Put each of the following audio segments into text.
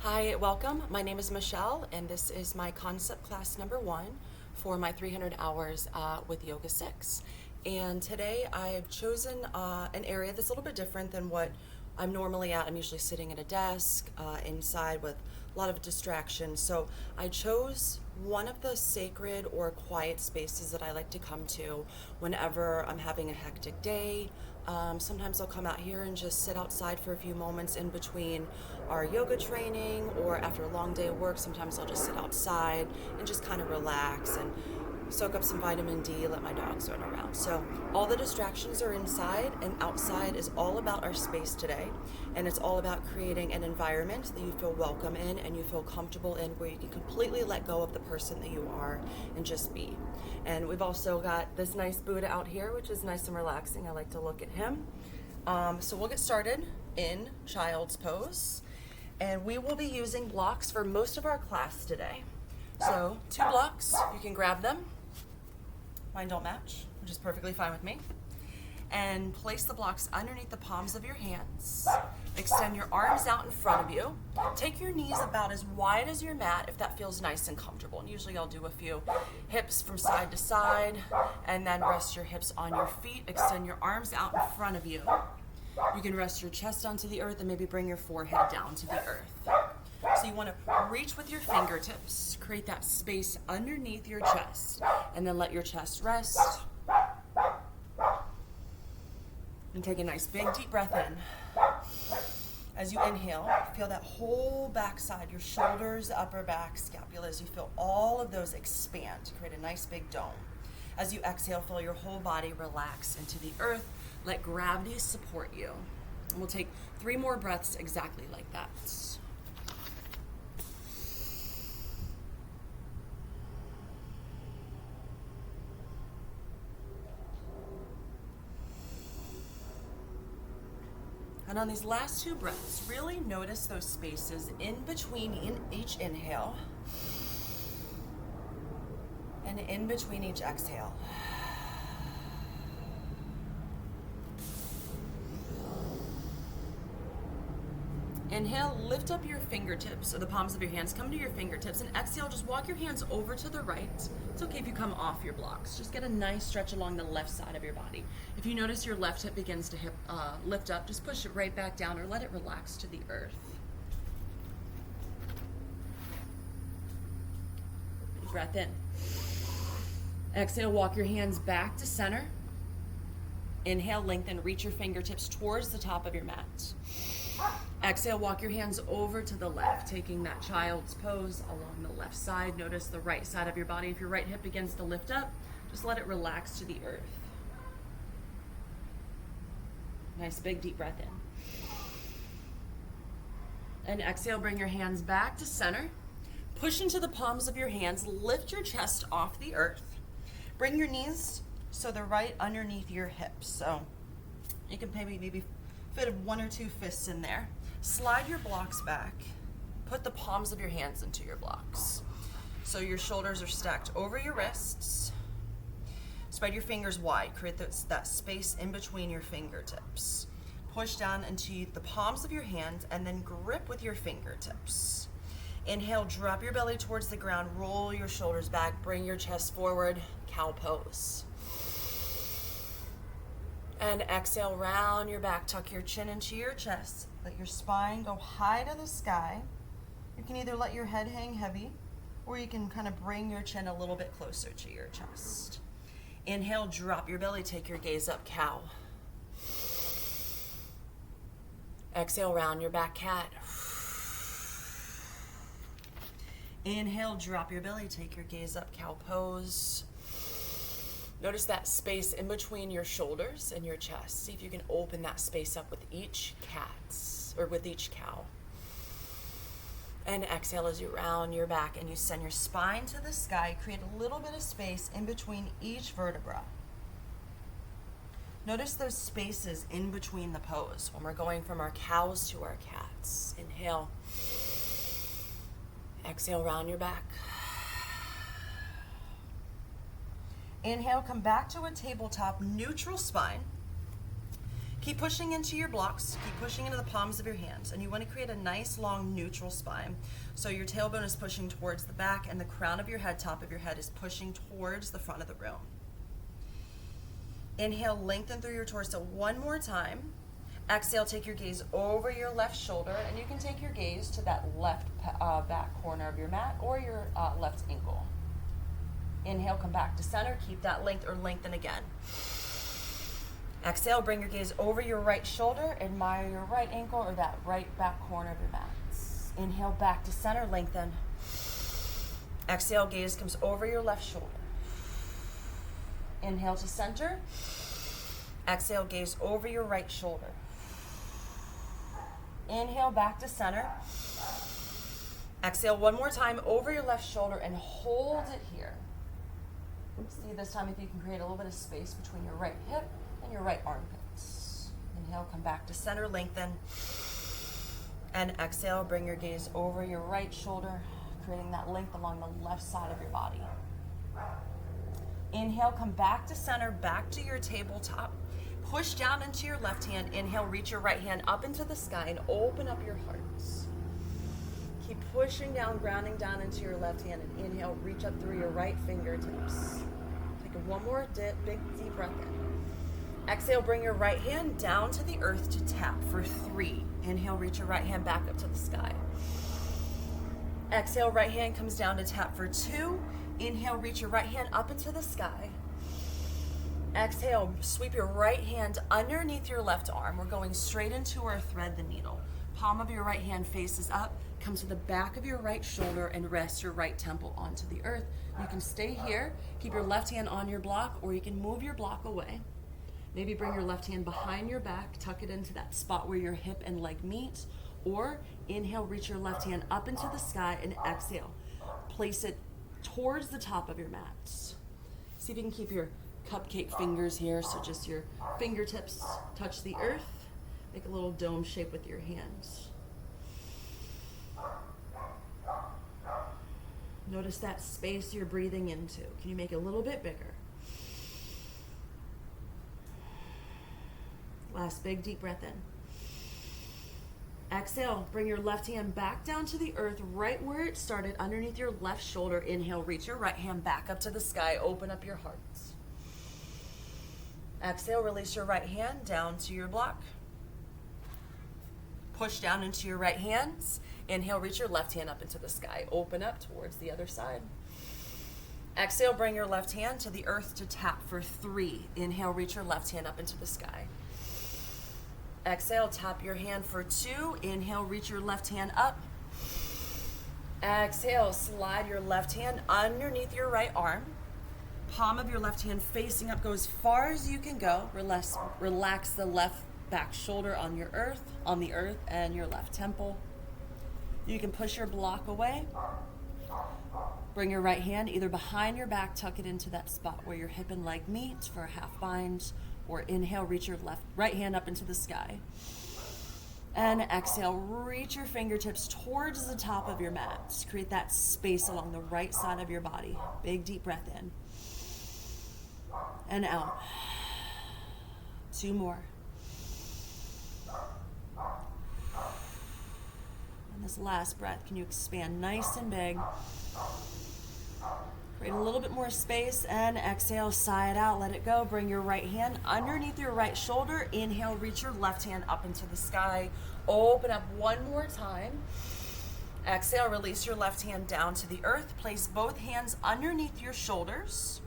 Hi, welcome. My name is Michelle, and this is my concept class number 1 for my 300 hours with YogaSix. And today I've chosen an area that's a little bit different than what I'm normally at. I'm usually sitting at a desk inside with a lot of distractions. So I chose one of the sacred or quiet spaces that I like to come to whenever I'm having a hectic day. Sometimes I'll come out here and just sit outside for a few moments in between our yoga training, or after a long day of work, sometimes I'll just sit outside and just kind of relax and soak up some vitamin D, let my dogs run around. So all the distractions are inside, and outside is all about our space today. And it's all about creating an environment that you feel welcome in and you feel comfortable in, where you can completely let go of the person that you are and just be. And we've also got this nice Buddha out here, which is nice and relaxing. I like to look at him. So we'll get started in child's pose. And we will be using blocks for most of our class today. So 2 blocks, you can grab them. Mine don't match, which is perfectly fine with me. And place the blocks underneath the palms of your hands. Extend your arms out in front of you. Take your knees about as wide as your mat if that feels nice and comfortable. And usually I'll do a few hips from side to side, and then rest your hips on your feet. Extend your arms out in front of you. You can rest your chest onto the earth and maybe bring your forehead down to the earth. So you want to reach with your fingertips, create that space underneath your chest, and then let your chest rest. And take a nice big deep breath in. As you inhale, feel that whole backside, your shoulders, upper back, scapulas. You feel all of those expand to create a nice big dome. As you exhale, feel your whole body relax into the earth. Let gravity support you. And we'll take 3 more breaths exactly like that. And on these last 2 breaths, really notice those spaces in between each inhale and in between each exhale. Inhale, lift up your fingertips, or the palms of your hands, come to your fingertips, and exhale, just walk your hands over to the right. It's okay if you come off your blocks. Just get a nice stretch along the left side of your body. If you notice your left hip begins to lift up, just push it right back down or let it relax to the earth. Breath in. Exhale, walk your hands back to center. Inhale, lengthen, reach your fingertips towards the top of your mat. Exhale, walk your hands over to the left, taking that child's pose along the left side. Notice the right side of your body. If your right hip begins to lift up, just let it relax to the earth. Nice big deep breath in. And exhale, bring your hands back to center. Push into the palms of your hands, lift your chest off the earth. Bring your knees so they're right underneath your hips. So you can maybe fit 1 or 2 fists in there. Slide your blocks back. Put the palms of your hands into your blocks. So your shoulders are stacked over your wrists. Spread your fingers wide. Create that space in between your fingertips. Push down into the palms of your hands and then grip with your fingertips. Inhale, drop your belly towards the ground. Roll your shoulders back. Bring your chest forward. Cow pose. And exhale, round your back, tuck your chin into your chest. Let your spine go high to the sky. You can either let your head hang heavy, or you can kind of bring your chin a little bit closer to your chest. Inhale, drop your belly, take your gaze up, cow. Exhale, round your back, cat. Inhale, drop your belly, take your gaze up, cow pose. Notice that space in between your shoulders and your chest. See if you can open that space up with each with each cow. And exhale as you round your back and you send your spine to the sky. Create a little bit of space in between each vertebra. Notice those spaces in between the pose when we're going from our cows to our cats. Inhale. Exhale, round your back. Inhale, come back to a tabletop neutral spine. Keep pushing into your blocks, keep pushing into the palms of your hands, and you want to create a nice long neutral spine. So your tailbone is pushing towards the back and the crown of your head, top of your head is pushing towards the front of the room. Inhale, lengthen through your torso one more time. Exhale, take your gaze over your left shoulder, and you can take your gaze to that left back corner of your mat or your left ankle. Inhale, come back to center, keep that length or lengthen again. Exhale, bring your gaze over your right shoulder, admire your right ankle or that right back corner of your mat. Inhale, back to center, lengthen. Exhale, gaze comes over your left shoulder. Inhale to center. Exhale, gaze over your right shoulder. Inhale, back to center. Exhale one more time over your left shoulder and hold it here. See this time if you can create a little bit of space between your right hip and your right armpits. Inhale, come back to center, lengthen. And exhale, bring your gaze over your right shoulder, creating that length along the left side of your body. Inhale, come back to center, back to your tabletop. Push down into your left hand. Inhale, reach your right hand up into the sky and open up your hearts. Keep pushing down, grounding down into your left hand, and inhale, reach up through your right fingertips. Take one more big deep breath in. Exhale, bring your right hand down to the earth to tap for 3. Inhale, reach your right hand back up to the sky. Exhale, right hand comes down to tap for 2. Inhale, reach your right hand up into the sky. Exhale, sweep your right hand underneath your left arm. We're going straight into our thread the needle. Palm of your right hand faces up, come to the back of your right shoulder and rest your right temple onto the earth. You can stay here, keep your left hand on your block, or you can move your block away. Maybe bring your left hand behind your back, tuck it into that spot where your hip and leg meet, or inhale, reach your left hand up into the sky, and exhale, place it towards the top of your mat. See if you can keep your cupcake fingers here, so just your fingertips touch the earth. Make a little dome shape with your hands. Notice that space you're breathing into. Can you make it a little bit bigger? Last big deep breath in. Exhale, bring your left hand back down to the earth, right where it started, underneath your left shoulder. Inhale, reach your right hand back up to the sky. Open up your hearts. Exhale, release your right hand down to your block. Push down into your right hands. Inhale, reach your left hand up into the sky. Open up towards the other side. Exhale, bring your left hand to the earth to tap for 3. Inhale, reach your left hand up into the sky. Exhale, tap your hand for 2. Inhale, reach your left hand up. Exhale, slide your left hand underneath your right arm. Palm of your left hand facing up, go as far as you can go. Relax the left back shoulder on the earth and your left temple. You can push your block away. Bring your right hand either behind your back, tuck it into that spot where your hip and leg meet for a half bind, or inhale, reach your right hand up into the sky. And exhale, reach your fingertips towards the top of your mat. Create that space along the right side of your body. Big deep breath in. And out. 2 more. And this last breath, can you expand nice and big? Create a little bit more space and exhale, sigh it out, let it go. Bring your right hand underneath your right shoulder. Inhale, reach your left hand up into the sky. Open up one more time. Exhale, release your left hand down to the earth. Place both hands underneath your shoulders.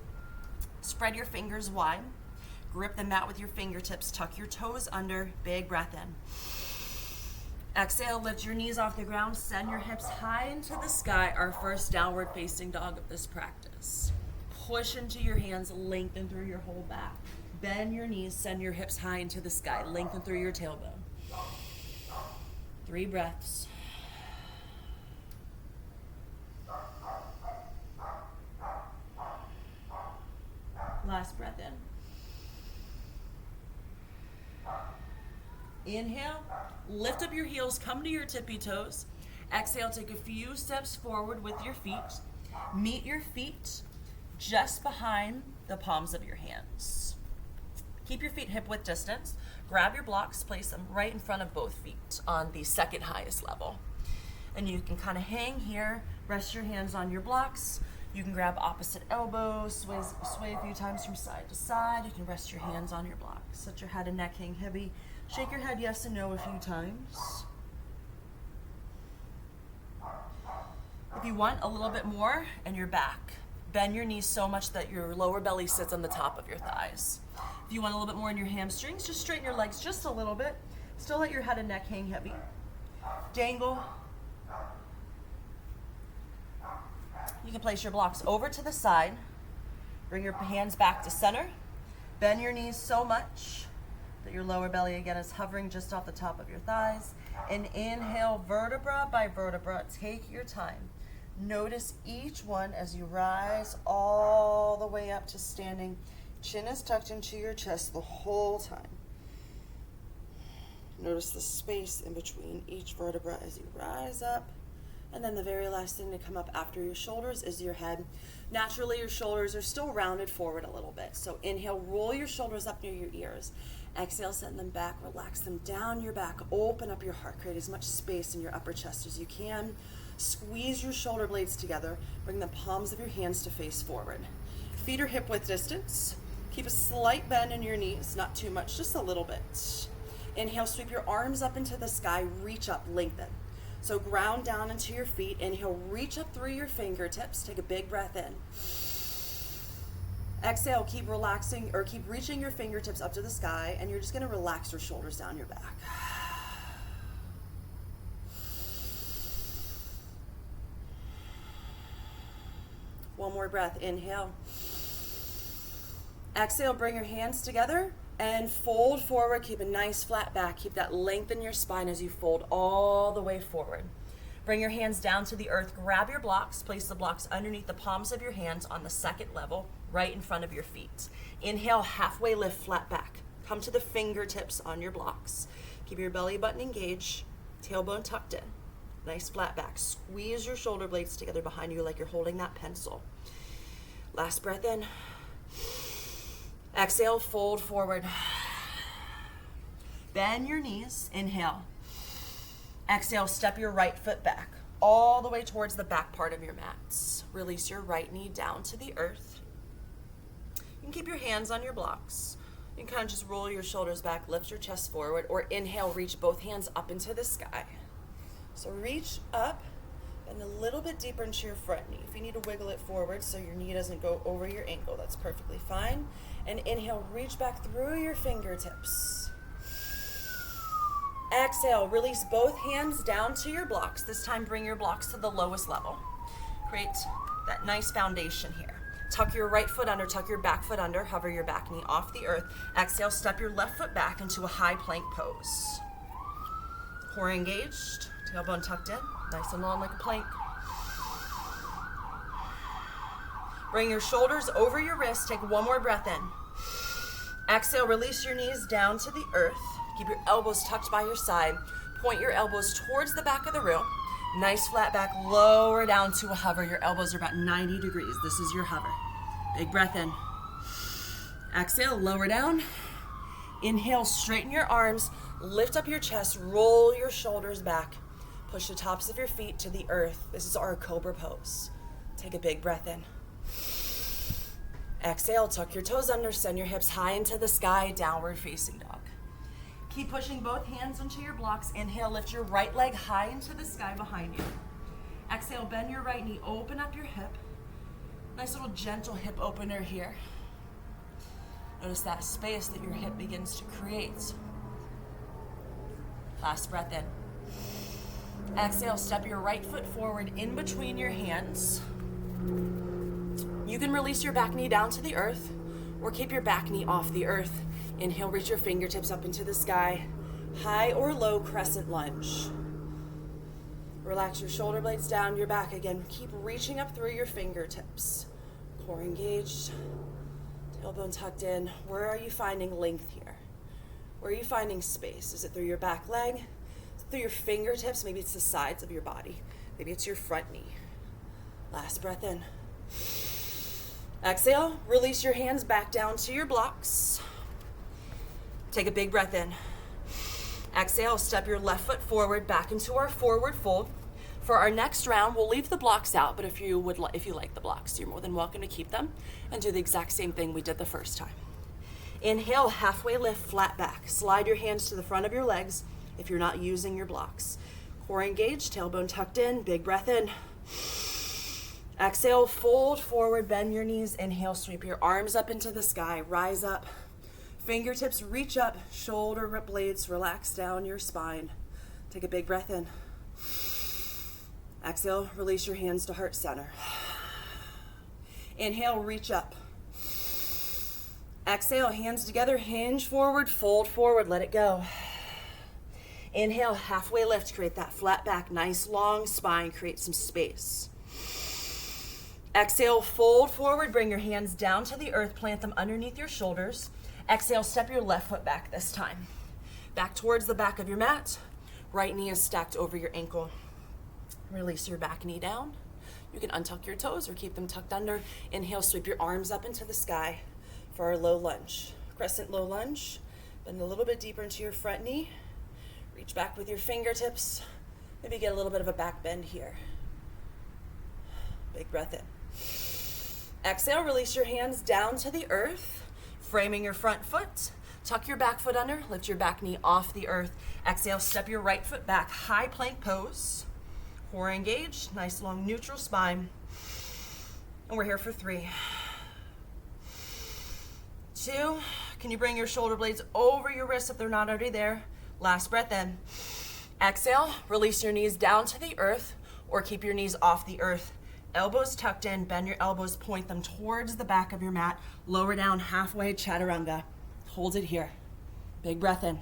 Spread your fingers wide. Grip the mat with your fingertips. Tuck your toes under. Big breath in. Exhale, lift your knees off the ground. Send your hips high into the sky. Our first downward facing dog of this practice. Push into your hands. Lengthen through your whole back. Bend your knees. Send your hips high into the sky. Lengthen through your tailbone. 3 breaths. Last breath in. Inhale, lift up your heels, come to your tippy toes. Exhale, take a few steps forward with your feet. Meet your feet just behind the palms of your hands. Keep your feet hip width distance. Grab your blocks, place them right in front of both feet on the second highest level. And you can kind of hang here, rest your hands on your blocks. You can grab opposite elbows, sway a few times from side to side. You can rest your hands on your blocks. Let your head and neck hang heavy. Shake your head yes and no a few times. If you want a little bit more in your back, bend your knees so much that your lower belly sits on the top of your thighs. If you want a little bit more in your hamstrings, just straighten your legs just a little bit. Still let your head and neck hang heavy. Dangle. You can place your blocks over to the side. Bring your hands back to center. Bend your knees so much that your lower belly again is hovering just off the top of your thighs. And inhale vertebra by vertebra. Take your time. Notice each one as you rise all the way up to standing. Chin is tucked into your chest the whole time. Notice the space in between each vertebra as you rise up. And then the very last thing to come up after your shoulders is your head. Naturally, your shoulders are still rounded forward a little bit. So inhale, roll your shoulders up near your ears. Exhale, send them back, relax them down your back. Open up your heart, create as much space in your upper chest as you can. Squeeze your shoulder blades together. Bring the palms of your hands to face forward. Feet are hip width distance. Keep a slight bend in your knees, not too much, just a little bit. Inhale, sweep your arms up into the sky, reach up, lengthen. So ground down into your feet. Inhale, reach up through your fingertips. Take a big breath in. Exhale, keep relaxing or keep reaching your fingertips up to the sky, and you're just gonna relax your shoulders down your back. One more breath, inhale. Exhale, bring your hands together and fold forward. Keep a nice flat back. Keep that length in your spine as you fold all the way forward. Bring your hands down to the earth. Grab your blocks. Place the blocks underneath the palms of your hands on the second level, right in front of your feet. Inhale, halfway lift, flat back. Come to the fingertips on your blocks. Keep your belly button engaged, tailbone tucked in. Nice flat back. Squeeze your shoulder blades together behind you like you're holding that pencil. Last breath in. Exhale, fold forward. Bend your knees, inhale. Exhale, step your right foot back, all the way towards the back part of your mats. Release your right knee down to the earth. You can keep your hands on your blocks. You can kind of just roll your shoulders back, lift your chest forward, or inhale, reach both hands up into the sky. So reach up and a little bit deeper into your front knee. If you need to wiggle it forward so your knee doesn't go over your ankle, that's perfectly fine. And inhale, reach back through your fingertips. Exhale, release both hands down to your blocks. This time, bring your blocks to the lowest level. Create that nice foundation here. Tuck your right foot under, tuck your back foot under, hover your back knee off the earth. Exhale, step your left foot back into a high plank pose. Core engaged, tailbone tucked in, nice and long like a plank. Bring your shoulders over your wrists. Take one more breath in. Exhale, release your knees down to the earth. Keep your elbows tucked by your side. Point your elbows towards the back of the room. Nice flat back, lower down to a hover. Your elbows are about 90 degrees. This is your hover. Big breath in. Exhale, lower down. Inhale, straighten your arms. Lift up your chest, roll your shoulders back. Push the tops of your feet to the earth. This is our cobra pose. Take a big breath in. Exhale, tuck your toes under, send your hips high into the sky, downward facing dog. Keep pushing both hands into your blocks. Inhale, lift your right leg high into the sky behind you. Exhale, bend your right knee, open up your hip. Nice little gentle hip opener here. Notice that space that your hip begins to create. Last breath in. Exhale, step your right foot forward in between your hands. You can release your back knee down to the earth or keep your back knee off the earth. Inhale, reach your fingertips up into the sky. High or low crescent lunge. Relax your shoulder blades down your back again. Keep reaching up through your fingertips. Core engaged, tailbone tucked in. Where are you finding length here? Where are you finding space? Is it through your back leg? Is it through your fingertips? Maybe it's the sides of your body. Maybe it's your front knee. Last breath in. Exhale, release your hands back down to your blocks. Take a big breath in. Exhale, step your left foot forward, back into our forward fold. For our next round, we'll leave the blocks out, but if you like the blocks, you're more than welcome to keep them and do the exact same thing we did the first time. Inhale, halfway lift, flat back. Slide your hands to the front of your legs if you're not using your blocks. Core engaged, tailbone tucked in, big breath in. Exhale, fold forward, bend your knees. Inhale, sweep your arms up into the sky, rise up. Fingertips reach up, shoulder blades relax down your spine. Take a big breath in. Exhale, release your hands to heart center. Inhale, reach up. Exhale, hands together, hinge forward, fold forward, let it go. Inhale, halfway lift, create that flat back, nice long spine, create some space. Exhale, fold forward, bring your hands down to the earth, plant them underneath your shoulders. Exhale, step your left foot back this time. Back towards the back of your mat. Right knee is stacked over your ankle. Release your back knee down. You can untuck your toes or keep them tucked under. Inhale, sweep your arms up into the sky for our low lunge. Crescent low lunge. Bend a little bit deeper into your front knee. Reach back with your fingertips. Maybe get a little bit of a back bend here. Big breath in. Exhale, release your hands down to the earth. Framing your front foot, tuck your back foot under, lift your back knee off the earth. Exhale, step your right foot back, high plank pose. Core engaged, nice long neutral spine. And we're here for 3. 2, can you bring your shoulder blades over your wrists if they're not already there? Last breath in. Exhale, release your knees down to the earth or keep your knees off the earth. Elbows tucked in, bend your elbows, point them towards the back of your mat. Lower down halfway, chaturanga. Hold it here. Big breath in.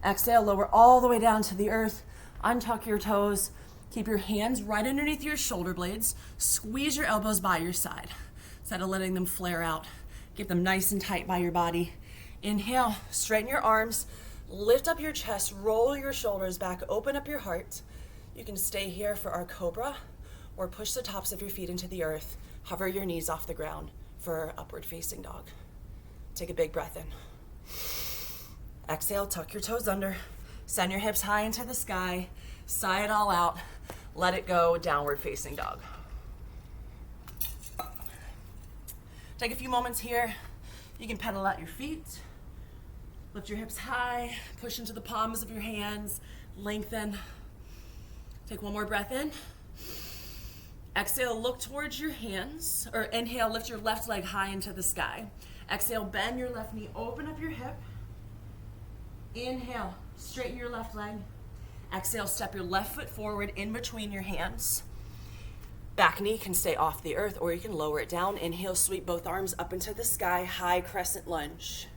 Exhale, lower all the way down to the earth. Untuck your toes. Keep your hands right underneath your shoulder blades. Squeeze your elbows by your side instead of letting them flare out. Get them nice and tight by your body. Inhale, straighten your arms. Lift up your chest, roll your shoulders back, open up your heart. You can stay here for our cobra, or push the tops of your feet into the earth. Hover your knees off the ground for upward facing dog. Take a big breath in. Exhale, tuck your toes under. Send your hips high into the sky. Sigh it all out. Let it go, downward facing dog. Take a few moments here. You can pedal out your feet. Lift your hips high. Push into the palms of your hands. Lengthen. Take one more breath in. Exhale, look towards your hands, or inhale, lift your left leg high into the sky. Exhale, bend your left knee, open up your hip. Inhale, straighten your left leg. Exhale, step your left foot forward in between your hands. Back knee can stay off the earth or you can lower it down. Inhale, sweep both arms up into the sky, high crescent lunge.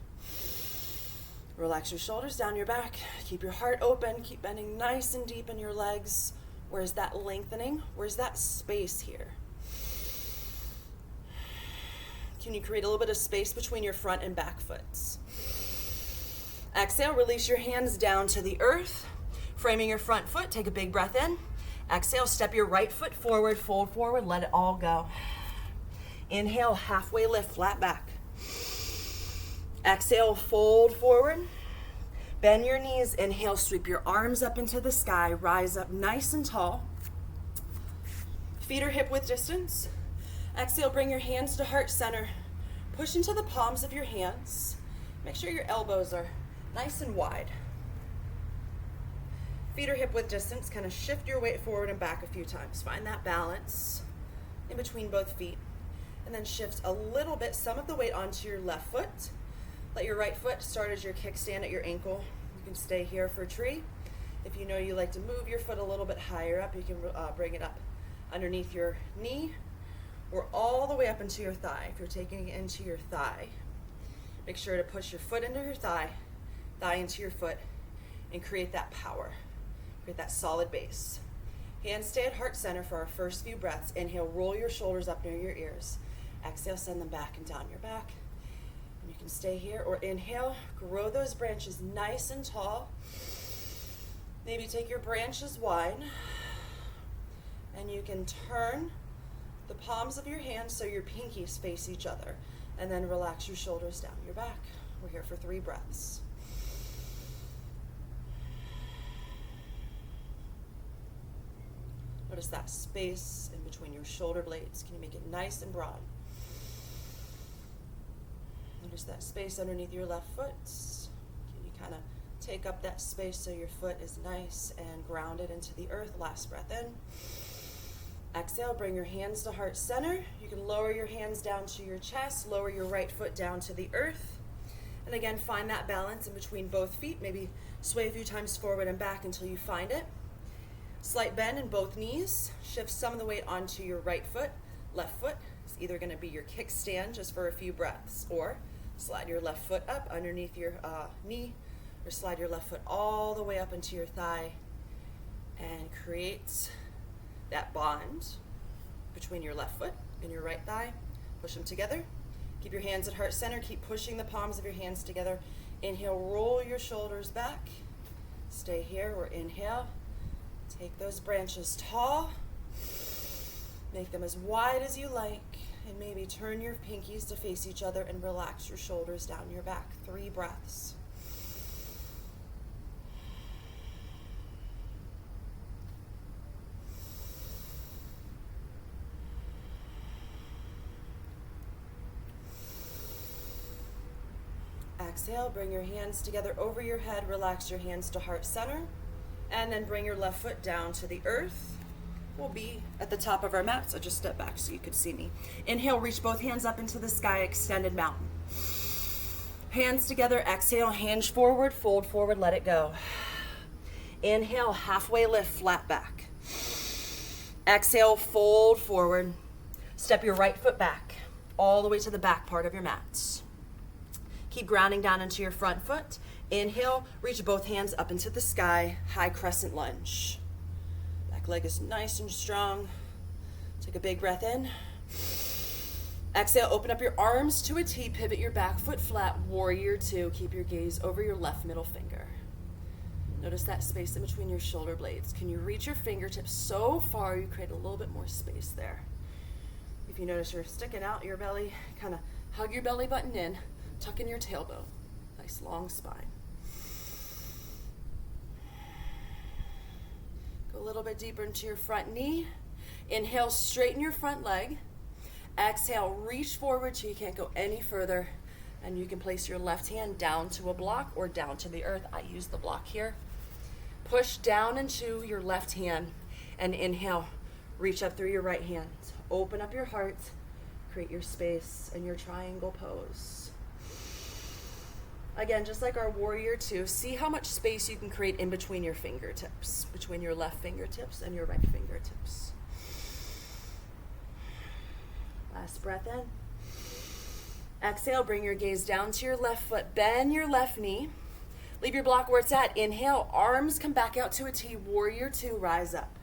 Relax your shoulders down your back. Keep your heart open, keep bending nice and deep in your legs. Where's that lengthening? Where's that space here? Can you create a little bit of space between your front and back foots? Exhale, release your hands down to the earth. Framing your front foot, take a big breath in. Exhale, step your right foot forward, fold forward, let it all go. Inhale, halfway lift, flat back. Exhale, fold forward. Bend your knees, inhale, sweep your arms up into the sky, rise up nice and tall. Feet are hip width distance. Exhale, bring your hands to heart center. Push into the palms of your hands. Make sure your elbows are nice and wide. Feet are hip width distance, kind of shift your weight forward and back a few times. Find that balance in between both feet. And then shift a little bit, some of the weight onto your left foot. Let your right foot start as your kickstand at your ankle. You can stay here for tree. If you know you like to move your foot a little bit higher up, you can bring it up underneath your knee or all the way up into your thigh. If you're taking it into your thigh, make sure to push your foot into your thigh, thigh into your foot, and create that power. Create that solid base. Hands stay at heart center for our first few breaths. Inhale, roll your shoulders up near your ears. Exhale, send them back and down your back. You can stay here or inhale, grow those branches nice and tall. Maybe take your branches wide and you can turn the palms of your hands so your pinkies face each other and then relax your shoulders down your back. We're here for 3 breaths. Notice that space in between your shoulder blades. Can you make it nice and broad? Notice that space underneath your left foot. Can you kind of take up that space so your foot is nice and grounded into the earth? Last breath in. Exhale, bring your hands to heart center. You can lower your hands down to your chest, lower your right foot down to the earth. And again, find that balance in between both feet. Maybe sway a few times forward and back until you find it. Slight bend in both knees. Shift some of the weight onto your right foot. Left foot is either going to be your kickstand just for a few breaths, or slide your left foot up underneath your knee, or slide your left foot all the way up into your thigh and create that bond between your left foot and your right thigh. Push them together. Keep your hands at heart center. Keep pushing the palms of your hands together. Inhale, roll your shoulders back. Stay here, or inhale. Take those branches tall. Make them as wide as you like. And maybe turn your pinkies to face each other and relax your shoulders down your back. 3 breaths. Exhale, bring your hands together over your head. Relax your hands to heart center. And then bring your left foot down to the earth. We'll be at the top of our mat, so just step back so you could see me. Inhale, reach both hands up into the sky, extended mountain. Hands together, exhale, hinge forward, fold forward, let it go. Inhale, halfway lift, flat back. Exhale, fold forward. Step your right foot back, all the way to the back part of your mat. Keep grounding down into your front foot. Inhale, reach both hands up into the sky, high crescent lunge. Back leg is nice and strong. Take a big breath in. Exhale, open up your arms to a T, pivot your back foot flat, warrior 2. Keep your gaze over your left middle finger. Notice that space in between your shoulder blades. Can you reach your fingertips so far you create a little bit more space there? If you notice you're sticking out your belly, kind of hug your belly button in, tuck in your tailbone. Nice long spine. Go a little bit deeper into your front knee. Inhale, straighten your front leg. Exhale, reach forward till you can't go any further. And you can place your left hand down to a block or down to the earth. I use the block here. Push down into your left hand and inhale. Reach up through your right hand. Open up your heart. Create your space in your triangle pose. Again, just like our warrior 2, see how much space you can create in between your fingertips, between your left fingertips and your right fingertips. Last breath in. Exhale, bring your gaze down to your left foot, bend your left knee. Leave your block where it's at. Inhale, arms come back out to a T, warrior 2, rise up.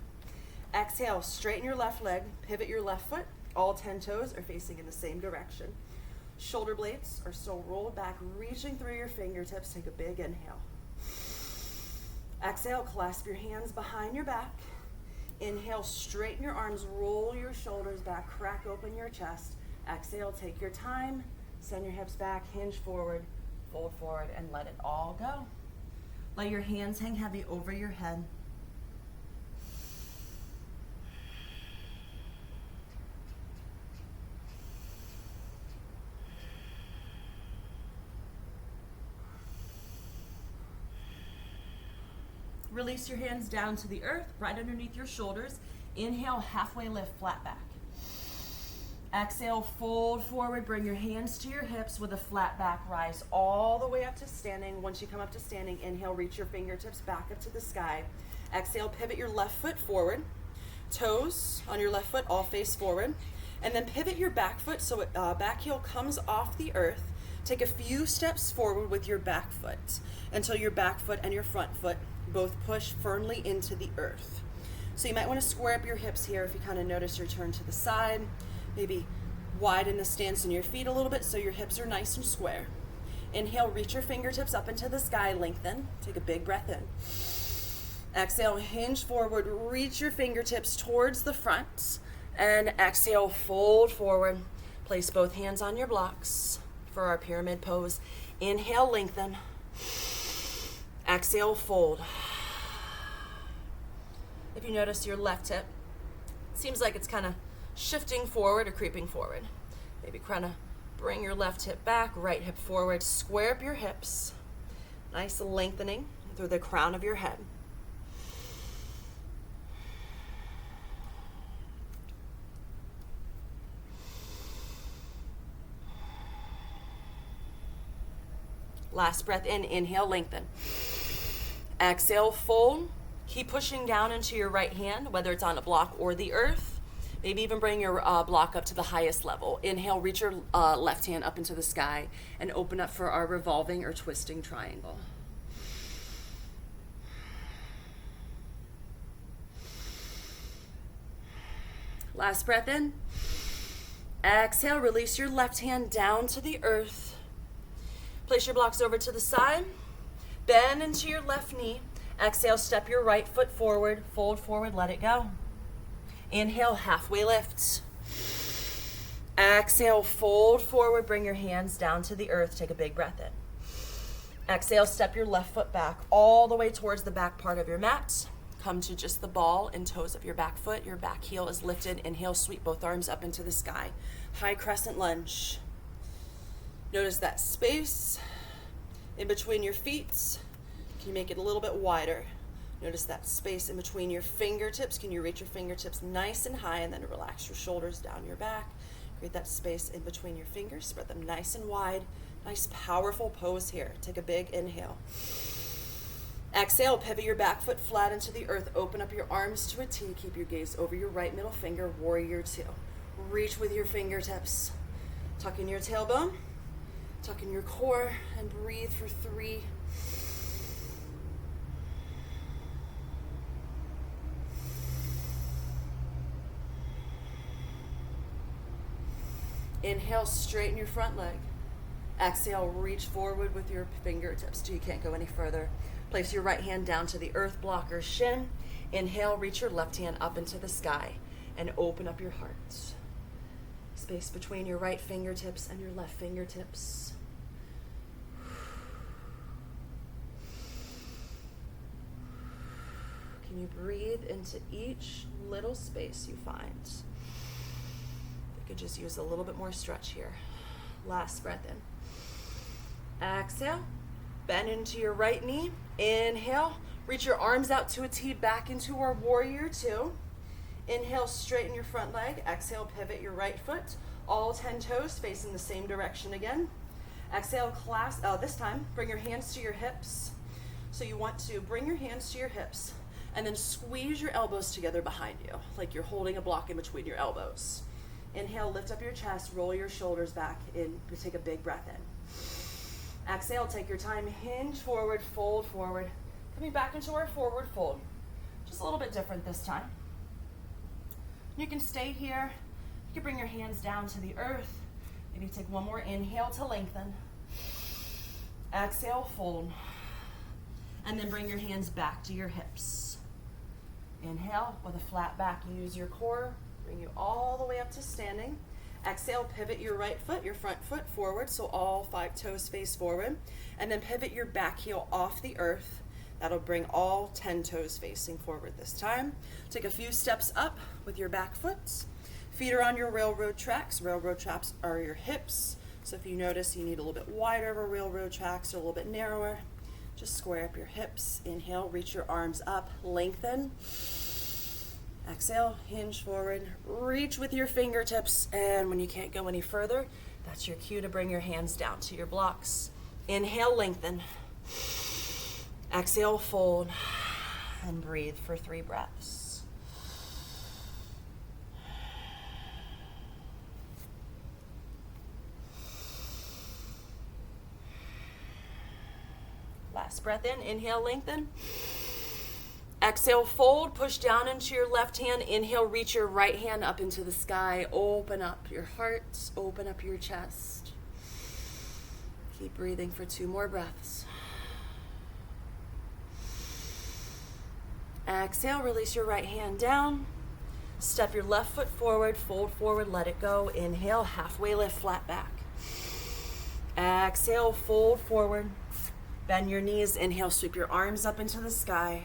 Exhale, straighten your left leg, pivot your left foot. All 10 toes are facing in the same direction. Shoulder blades are still rolled back, reaching through your fingertips. Take a big inhale. Exhale, clasp your hands behind your back. Inhale, straighten your arms, roll your shoulders back, crack open your chest. Exhale, take your time, send your hips back, hinge forward, fold forward, and let it all go. Let your hands hang heavy over your head. Release your hands down to the earth, right underneath your shoulders. Inhale, halfway lift, flat back. Exhale, fold forward, bring your hands to your hips with a flat back, rise all the way up to standing. Once you come up to standing, inhale, reach your fingertips back up to the sky. Exhale, pivot your left foot forward. Toes on your left foot all face forward. And then pivot your back foot so it, back heel comes off the earth. Take a few steps forward with your back foot until your back foot and your front foot both push firmly into the earth. So you might want to square up your hips here if you kind of notice your turn to the side. Maybe widen the stance in your feet a little bit so your hips are nice and square. Inhale, reach your fingertips up into the sky, lengthen. Take a big breath in. Exhale, hinge forward, reach your fingertips towards the front. And exhale, fold forward. Place both hands on your blocks for our pyramid pose. Inhale, lengthen. Exhale, fold. If you notice your left hip Seems like it's kind of shifting forward or creeping forward. Maybe kind of bring your left hip back, right hip forward, square up your hips. Nice lengthening through the crown of your head. Last breath in, inhale, lengthen. Exhale, fold. Keep pushing down into your right hand, whether it's on a block or the earth. Maybe even bring your block up to the highest level. Inhale, reach your left hand up into the sky and open up for our revolving or twisting triangle. Last breath in. Exhale, release your left hand down to the earth. Place your blocks over to the side. Bend into your left knee. Exhale, step your right foot forward. Fold forward, let it go. Inhale, halfway lift. Exhale, fold forward. Bring your hands down to the earth. Take a big breath in. Exhale, step your left foot back all the way towards the back part of your mat. Come to just the ball and toes of your back foot. Your back heel is lifted. Inhale, sweep both arms up into the sky. High crescent lunge. Notice that space in between your feet. Can you make it a little bit wider? Notice that space in between your fingertips. Can you reach your fingertips nice and high and then relax your shoulders down your back? Create that space in between your fingers. Spread them nice and wide. Nice, powerful pose here. Take a big inhale. Exhale, pivot your back foot flat into the earth. Open up your arms to a T. Keep your gaze over your right middle finger, warrior two. Reach with your fingertips. Tuck in your tailbone. Tuck in your core and breathe for 3. Inhale, straighten your front leg. Exhale, reach forward with your fingertips till you can't go any further. Place your right hand down to the earth block or shin. Inhale, reach your left hand up into the sky and open up your heart. Space between your right fingertips and your left fingertips. Can you breathe into each little space you find? You could just use a little bit more stretch here. Last breath in. Exhale, bend into your right knee. Inhale, reach your arms out to a T back into our warrior two. Inhale, straighten your front leg. Exhale, pivot your right foot. All 10 toes facing the same direction again. Exhale, this time, bring your hands to your hips. So you want to bring your hands to your hips and then squeeze your elbows together behind you, like you're holding a block in between your elbows. Inhale, lift up your chest, roll your shoulders back in, take a big breath in. Exhale, take your time, hinge forward, fold forward. Coming back into our forward fold. Just a little bit different this time. You can stay here. You can bring your hands down to the earth. Maybe take one more inhale to lengthen. Exhale, fold. And then bring your hands back to your hips. Inhale, with a flat back, use your core. Bring you all the way up to standing. Exhale, pivot your right foot, your front foot forward, so all 5 toes face forward. And then pivot your back heel off the earth. That'll bring all 10 toes facing forward this time. Take a few steps up with your back foot. Feet are on your railroad tracks. Railroad tracks are your hips. So if you notice you need a little bit wider of a railroad tracks or a little bit narrower, just square up your hips. Inhale, reach your arms up, lengthen. Exhale, hinge forward, reach with your fingertips, and when you can't go any further, that's your cue to bring your hands down to your blocks. Inhale, lengthen. Exhale, fold, and breathe for 3 breaths. Last breath in, inhale, lengthen. Exhale, fold, push down into your left hand. Inhale, reach your right hand up into the sky. Open up your heart, open up your chest. Keep breathing for 2 more breaths. Exhale, release your right hand down. Step your left foot forward, fold forward, let it go. Inhale, halfway lift, flat back. Exhale, fold forward. Bend your knees. Inhale, sweep your arms up into the sky.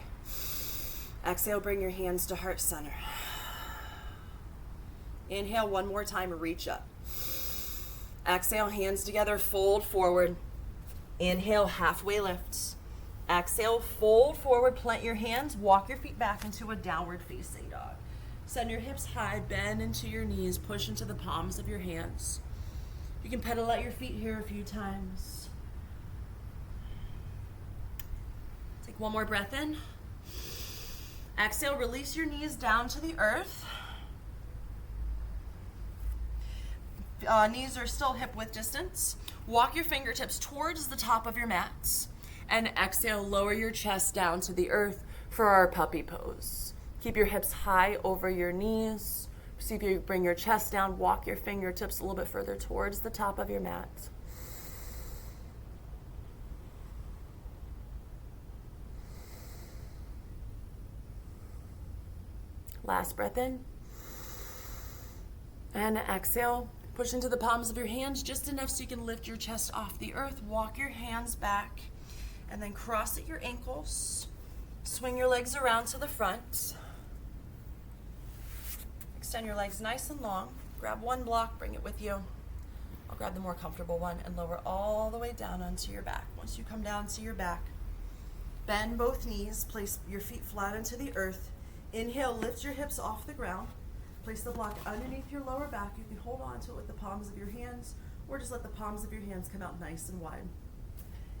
Exhale, bring your hands to heart center. Inhale one more time, reach up. Exhale, hands together, fold forward. Inhale, halfway lift. Exhale, fold forward, plant your hands, walk your feet back into a downward facing dog. Send your hips high, bend into your knees, push into the palms of your hands. You can pedal at your feet here a few times. Take one more breath in. Exhale, release your knees down to the earth. Knees are still hip width distance. Walk your fingertips towards the top of your mats. And exhale, lower your chest down to the earth for our puppy pose. Keep your hips high over your knees. See if you bring your chest down, walk your fingertips a little bit further towards the top of your mat. Last breath in. And exhale. Push into the palms of your hands just enough so you can lift your chest off the earth. Walk your hands back. And then cross at your ankles. Swing your legs around to the front. Extend your legs nice and long. Grab one block, bring it with you. I'll grab the more comfortable one and lower all the way down onto your back. Once you come down to your back, bend both knees, place your feet flat into the earth. Inhale, lift your hips off the ground. Place the block underneath your lower back. You can hold on to it with the palms of your hands, or just let the palms of your hands come out nice and wide.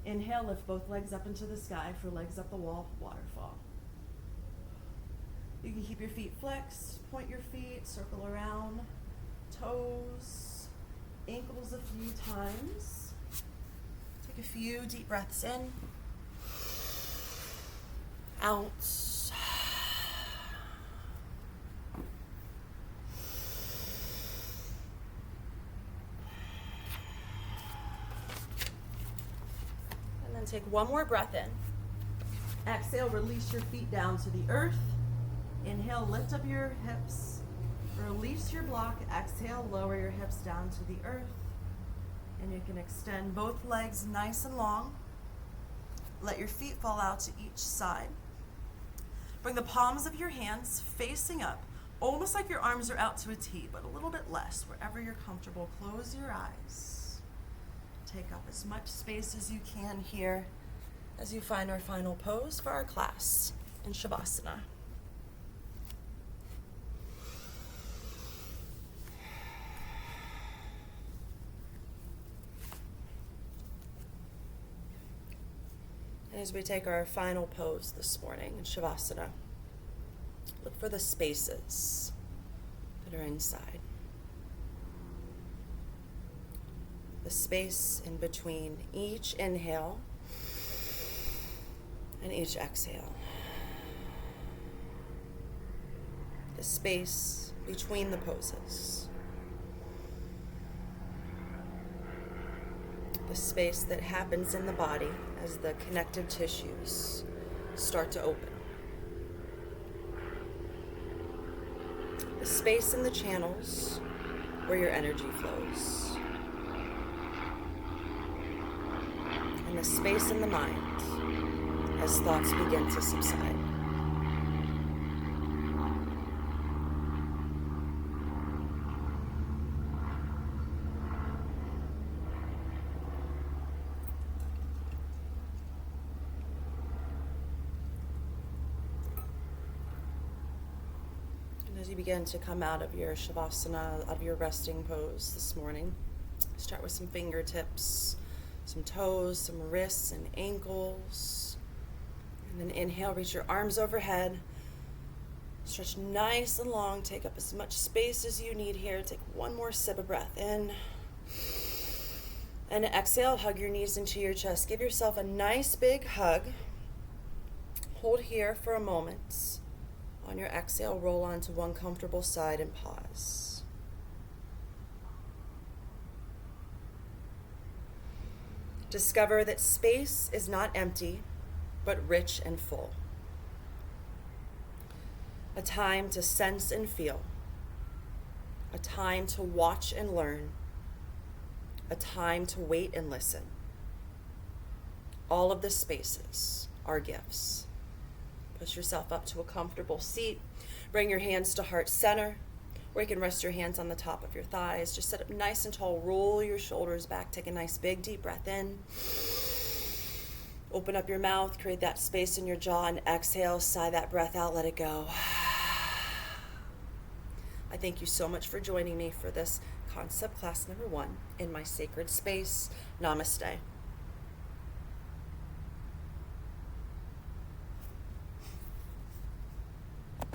Inhale, lift both legs up into the sky for legs up the wall, waterfall. You can keep your feet flexed, point your feet, circle around, toes, ankles a few times. Take a few deep breaths in, out. Take one more breath in. Exhale, release your feet down to the earth. Inhale, lift up your hips. Release your block. Exhale, lower your hips down to the earth. And you can extend both legs nice and long. Let your feet fall out to each side. Bring the palms of your hands facing up, almost like your arms are out to a T, but a little bit less, wherever you're comfortable. Close your eyes. Take up as much space as you can here as you find our final pose for our class in Shavasana. And as we take our final pose this morning in Shavasana, look for the spaces that are inside. The space in between each inhale and each exhale. The space between the poses. The space that happens in the body as the connective tissues start to open. The space in the channels where your energy flows. And the space in the mind as thoughts begin to subside. And as you begin to come out of your Shavasana, out of your resting pose this morning, start with some fingertips, some toes, some wrists and ankles. And then inhale, reach your arms overhead. Stretch nice and long. Take up as much space as you need here. Take one more sip of breath in. And exhale, hug your knees into your chest. Give yourself a nice big hug. Hold here for a moment. On your exhale, roll onto one comfortable side and pause. Discover that space is not empty, but rich and full. A time to sense and feel. A time to watch and learn. A time to wait and listen. All of the spaces are gifts. Push yourself up to a comfortable seat. Bring your hands to heart center, or you can rest your hands on the top of your thighs. Just sit up nice and tall, roll your shoulders back, take a nice big deep breath in. Open up your mouth, create that space in your jaw, and exhale, sigh that breath out, let it go. I thank you so much for joining me for this concept class number 1 in my sacred space. Namaste.